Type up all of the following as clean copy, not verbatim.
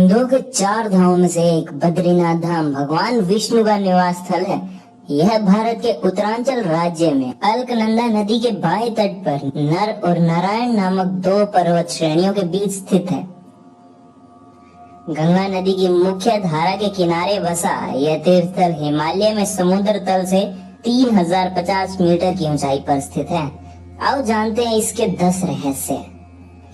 हिंदुओं के 4 धामों में से एक बद्रीनाथ धाम भगवान विष्णु का निवास स्थल है। यह भारत के उत्तरांचल राज्य में अलकनंदा नदी के बाएं तट पर नर और नारायण नामक 2 पर्वत श्रेणियों के बीच स्थित है। गंगा नदी की मुख्य धारा के किनारे बसा यह तीर्थ स्थल हिमालय में समुद्र तल से 3050 मीटर की ऊंचाई पर स्थित है। आओ जानते हैं इसके 10 रहस्य।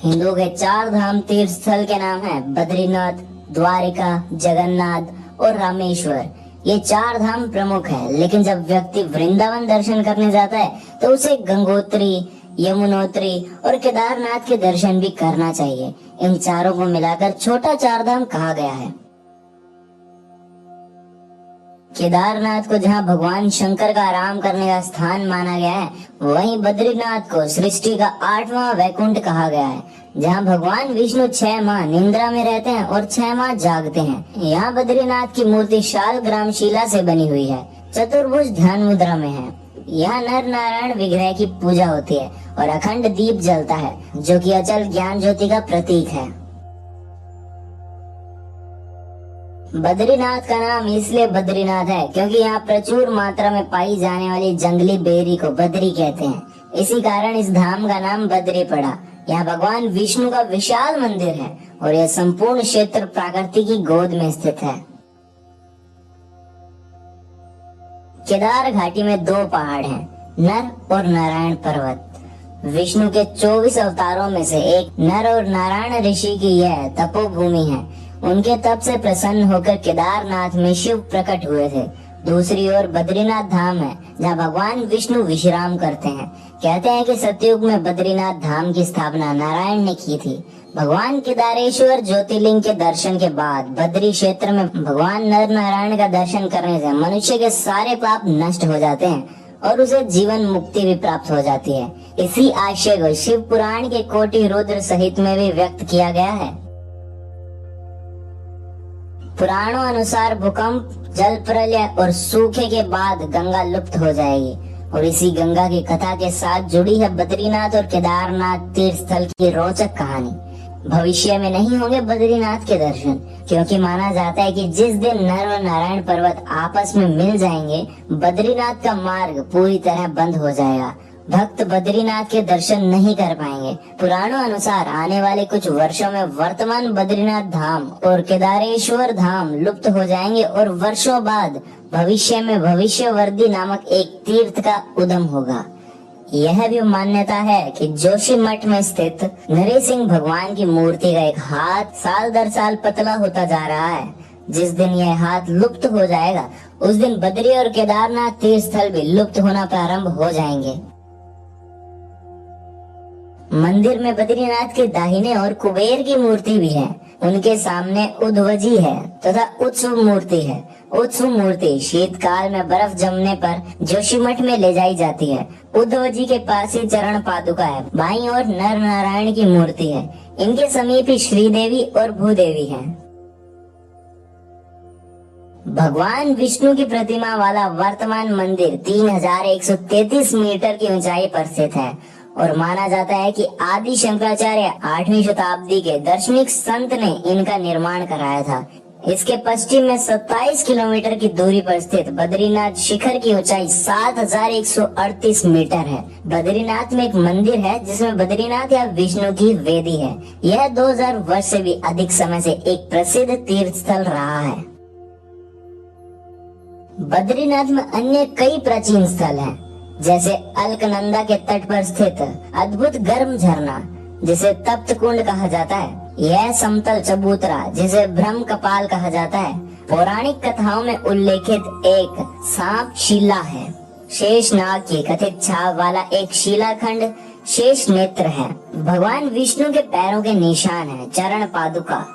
हिंदुओं के 4 धाम तीर्थ स्थल के नाम है बद्रीनाथ, द्वारिका, जगन्नाथ और रामेश्वर। ये 4 धाम प्रमुख है, लेकिन जब व्यक्ति वृंदावन दर्शन करने जाता है तो उसे गंगोत्री, यमुनोत्री और केदारनाथ के दर्शन भी करना चाहिए। इन चारों को मिलाकर छोटा 4 धाम कहा गया है। केदारनाथ को जहाँ भगवान शंकर का आराम करने का स्थान माना गया है, वहीं बद्रीनाथ को सृष्टि का 8वां वैकुंठ कहा गया है, जहाँ भगवान विष्णु 6 माह निंद्रा में रहते हैं और 6 माह जागते हैं। यहाँ बद्रीनाथ की मूर्ति शालग्राम शिला से बनी हुई है, चतुर्भुज ध्यान मुद्रा में है। यहाँ नर नारायण विग्रह की पूजा होती है और अखंड दीप जलता है, जो कि अचल ज्ञान ज्योति का प्रतीक है। बद्रीनाथ का नाम इसलिए बद्रीनाथ है क्योंकि यहाँ प्रचुर मात्रा में पाई जाने वाली जंगली बेरी को बद्री कहते हैं। इसी कारण इस धाम का नाम बद्री पड़ा। यहाँ भगवान विष्णु का विशाल मंदिर है और यह संपूर्ण क्षेत्र प्रकृति की गोद में स्थित है। केदार घाटी में 2 पहाड़ हैं, नर और नारायण पर्वत। विष्णु के 24 अवतारों में से एक नर और नारायण ऋषि की यह तपोभूमि है। उनके तप से प्रसन्न होकर केदारनाथ में शिव प्रकट हुए थे। दूसरी ओर बद्रीनाथ धाम है, जहाँ भगवान विष्णु विश्राम करते हैं। कहते हैं कि सतयुग में बद्रीनाथ धाम की स्थापना नारायण ने की थी। भगवान केदारेश्वर ज्योतिर्लिंग के दर्शन के बाद बद्री क्षेत्र में भगवान नर नारायण का दर्शन करने से मनुष्य के सारे पाप नष्ट हो जाते हैं और उसे जीवन मुक्ति भी प्राप्त हो जाती है। इसी आशय को शिव पुराण के कोटि रुद्र सहित में भी व्यक्त किया गया है। पुराणों अनुसार भूकंप, जल प्रलय और सूखे के बाद गंगा लुप्त हो जाएगी और इसी गंगा की कथा के साथ जुड़ी है बद्रीनाथ और केदारनाथ तीर्थ स्थल की रोचक कहानी। भविष्य में नहीं होंगे बद्रीनाथ के दर्शन, क्योंकि माना जाता है कि जिस दिन नर और नारायण पर्वत आपस में मिल जाएंगे, बद्रीनाथ का मार्ग पूरी तरह बंद हो जाएगा। भक्त बद्रीनाथ के दर्शन नहीं कर पाएंगे। पुराणों अनुसार आने वाले कुछ वर्षों में वर्तमान बद्रीनाथ धाम और केदारेश्वर धाम लुप्त हो जाएंगे और वर्षों बाद भविष्य में भविष्यवर्धी नामक एक तीर्थ का उद्गम होगा। यह भी मान्यता है कि जोशीमठ में स्थित नरसिंह भगवान की मूर्ति का एक हाथ साल दर साल पतला होता जा रहा है। जिस दिन यह हाथ लुप्त हो जाएगा, उस दिन बद्री और केदारनाथ तीर्थ स्थल भी लुप्त होना प्रारंभ हो जाएंगे। मंदिर में बद्रीनाथ के दाहिने और कुबेर की मूर्ति भी है। उनके सामने उद्वजी है तथा उत्सव मूर्ति है। उत्सव मूर्ति शीतकाल में बर्फ जमने पर जोशीमठ में ले जाई जाती है। उद्वजी के पास ही चरण पादुका है। बाईं ओर नर नारायण की मूर्ति है। इनके समीप ही श्रीदेवी और भूदेवी है। भगवान विष्णु की प्रतिमा वाला वर्तमान मंदिर 3133 मीटर की ऊंचाई पर स्थित है और माना जाता है कि आदि शंकराचार्य 8वीं शताब्दी के दार्शनिक संत ने इनका निर्माण कराया था। इसके पश्चिम में 27 किलोमीटर की दूरी पर स्थित बद्रीनाथ शिखर की ऊंचाई 7138 मीटर है। बद्रीनाथ में एक मंदिर है जिसमें बद्रीनाथ या विष्णु की वेदी है। यह 2000 वर्ष से भी अधिक समय से एक प्रसिद्ध तीर्थ स्थल रहा है। बद्रीनाथ में अन्य कई प्राचीन स्थल हैं, जैसे अलकनंदा के तट पर स्थित अद्भुत गर्म झरना, जिसे तप्त कुंड कहा जाता है। यह समतल चबूतरा, जिसे ब्रह्म कपाल कहा जाता है, पौराणिक कथाओं में उल्लेखित एक सांप शिला है। शेष नाग की कथित छाप वाला एक शिलाखंड शेष नेत्र है। भगवान विष्णु के पैरों के निशान है। चरण पादुका।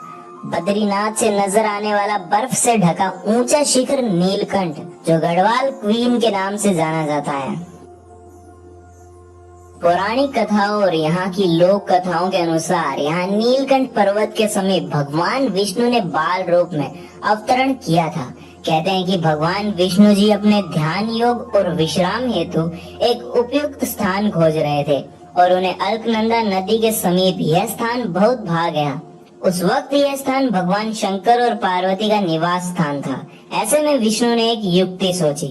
बद्रीनाथ से नजर आने वाला बर्फ से ढका ऊंचा शिखर नीलकंठ, जो गढ़वाल क्वीन के नाम से जाना जाता है। पौराणिक कथाओं और यहाँ की लोक कथाओं के अनुसार यहाँ नीलकंठ पर्वत के समीप भगवान विष्णु ने बाल रूप में अवतरण किया था। कहते हैं कि भगवान विष्णु जी अपने ध्यान योग और विश्राम हेतु एक उपयुक्त स्थान खोज रहे थे और उन्हें अलकनंदा नदी के समीप यह स्थान बहुत भा गया। उस वक्त यह स्थान भगवान शंकर और पार्वती का निवास स्थान था। ऐसे में विष्णु ने एक युक्ति सोची।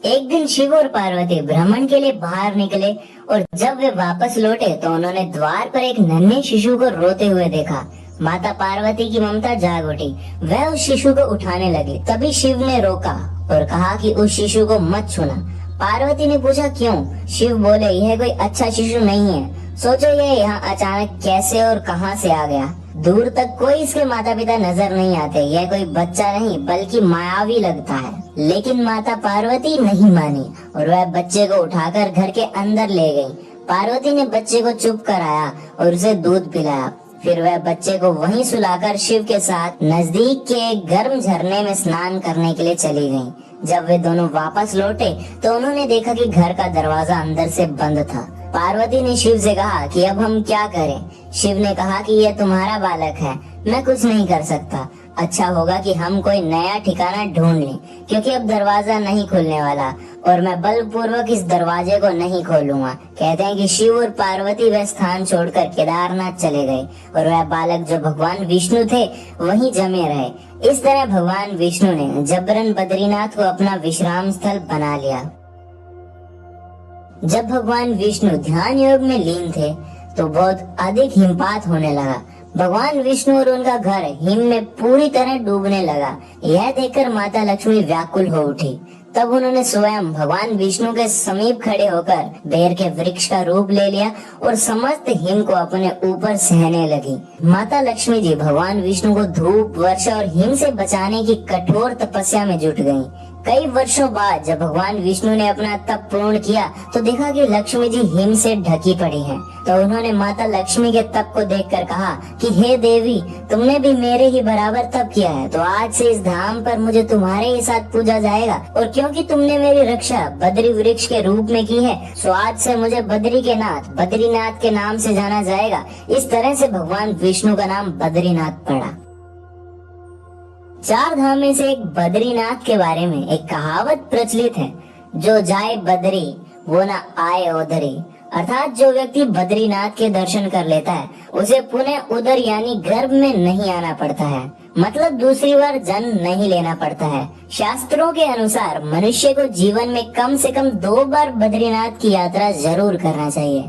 एक दिन शिव और पार्वती भ्रमण के लिए बाहर निकले और जब वे वापस लौटे तो उन्होंने द्वार पर एक नन्हे शिशु को रोते हुए देखा। माता पार्वती की ममता जाग उठी। वह उस शिशु को उठाने लगी। तभी शिव ने रोका और कहा कि उस शिशु को मत छूना। पार्वती ने पूछा क्यों? शिव बोले, यह कोई अच्छा शिशु नहीं है। सोचो यह यहाँ अचानक कैसे और कहां से आ गया। दूर तक कोई इसके माता पिता नजर नहीं आते। यह कोई बच्चा नहीं बल्कि मायावी लगता है। लेकिन माता पार्वती नहीं मानी और वह बच्चे को उठाकर घर के अंदर ले गई। पार्वती ने बच्चे को चुप कराया और उसे दूध पिलाया। फिर वह बच्चे को वहीं सुलाकर शिव के साथ नजदीक के एक गर्म झरने में स्नान करने के लिए चली गईं। जब वे दोनों वापस लौटे तो उन्होंने देखा कि घर का दरवाजा अंदर से बंद था। पार्वती ने शिव से कहा कि अब हम क्या करें? शिव ने कहा कि यह तुम्हारा बालक है, मैं कुछ नहीं कर सकता। अच्छा होगा कि हम कोई नया ठिकाना ढूंढ लें, क्योंकि अब दरवाजा नहीं खुलने वाला और मैं बलपूर्वक इस दरवाजे को नहीं खोलूंगा। कहते हैं कि शिव और पार्वती वह स्थान छोड़कर केदारनाथ चले गए और वह बालक जो भगवान विष्णु थे वहीं जमे रहे। इस तरह भगवान विष्णु ने जबरन बद्रीनाथ को अपना विश्राम स्थल बना लिया। जब भगवान विष्णु ध्यान योग में लीन थे तो बहुत अधिक हिमपात होने लगा। भगवान विष्णु और उनका घर हिम में पूरी तरह डूबने लगा। यह देखकर माता लक्ष्मी व्याकुल हो उठी। तब उन्होंने स्वयं भगवान विष्णु के समीप खड़े होकर बेर के वृक्ष का रूप ले लिया और समस्त हिम को अपने ऊपर सहने लगी। माता लक्ष्मी जी भगवान विष्णु को धूप, वर्षा और हिम से बचाने की कठोर तपस्या में जुट गयी। कई वर्षों बाद जब भगवान विष्णु ने अपना तप पूर्ण किया तो देखा कि लक्ष्मी जी हिम से ढकी पड़ी हैं। तो उन्होंने माता लक्ष्मी के तप को देखकर कहा कि हे देवी, तुमने भी मेरे ही बराबर तप किया है, तो आज से इस धाम पर मुझे तुम्हारे ही साथ पूजा जाएगा। और क्योंकि तुमने मेरी रक्षा बद्री वृक्ष के रूप में की है, सो आज से मुझे बद्री के नाथ, बद्रीनाथ के नाम से जाना जाएगा। इस तरह से भगवान विष्णु का नाम बद्रीनाथ पड़ा। चार धाम में से एक बद्रीनाथ के बारे में एक कहावत प्रचलित है, जो जाए बद्री वो ना आए उधरी। अर्थात जो व्यक्ति बद्रीनाथ के दर्शन कर लेता है उसे पुनः उधर यानी गर्भ में नहीं आना पड़ता है। मतलब दूसरी बार जन्म नहीं लेना पड़ता है। शास्त्रों के अनुसार मनुष्य को जीवन में कम से कम 2 बार बद्रीनाथ की यात्रा जरूर करना चाहिए।